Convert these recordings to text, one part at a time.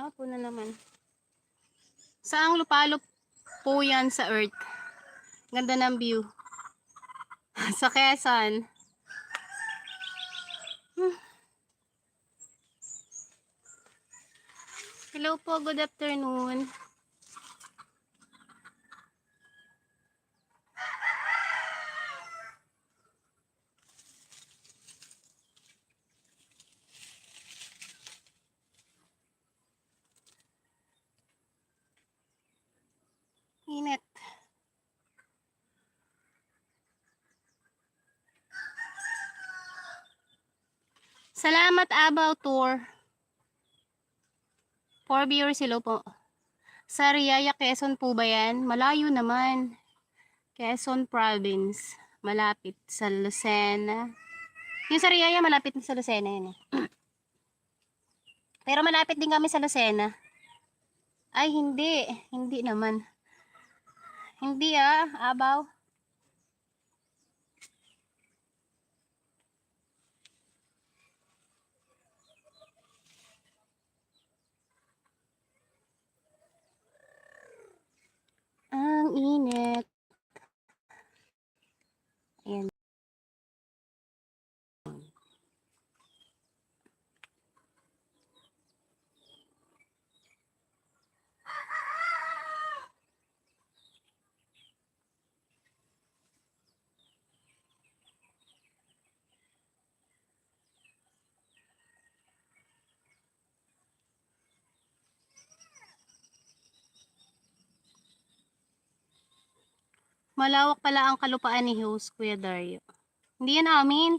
Hapon na naman. Saang lupalop po yan sa earth? Ganda ng view. Sa Quezon. Hello po, good afternoon. Init. Salamat Abaw Tour. 4 viewers, hello po. Sa Riyaya, Quezon po ba yan? Malayo naman. Quezon Province. Malapit sa Lucena. Yung sa Riyaya, malapit sa Lucena yun eh. Pero malapit din kami sa Lucena. Ay, hindi. Hindi naman. Hindi Abaw. Ang init. Ayan. Malawak pala ang kalupaan ni host, Kuya Dario. Hindi yan amin.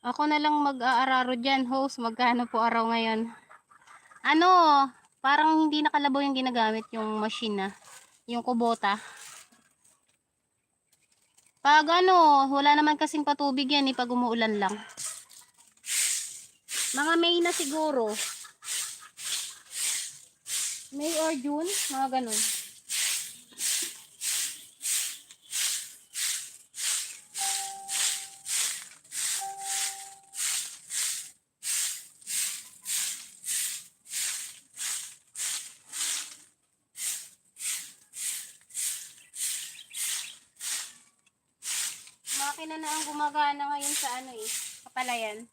Ako na lang mag-aararo dyan, host. Magkano po araw ngayon? Ano, parang hindi nakalabaw yung ginagamit yung machine na. Yung kubota. Pag wala naman kasing patubig yan pag umuulan lang. Mga May na siguro. May or June, mga ganun. Makina na ang gumagana ngayon sa kapalayan.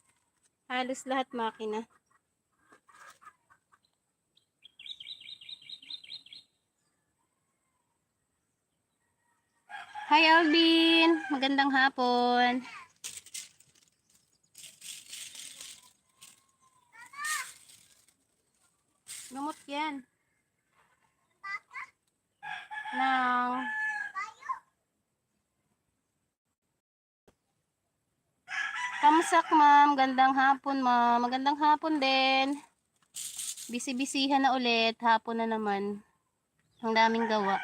Halos lahat makina. Hi Alvin, magandang hapon. Lumot yan. Nang Kamsak ma'am, gandang hapon ma'am. Magandang hapon din. Bisi-bisihan na ulit, hapon na naman. Ang daming gawa.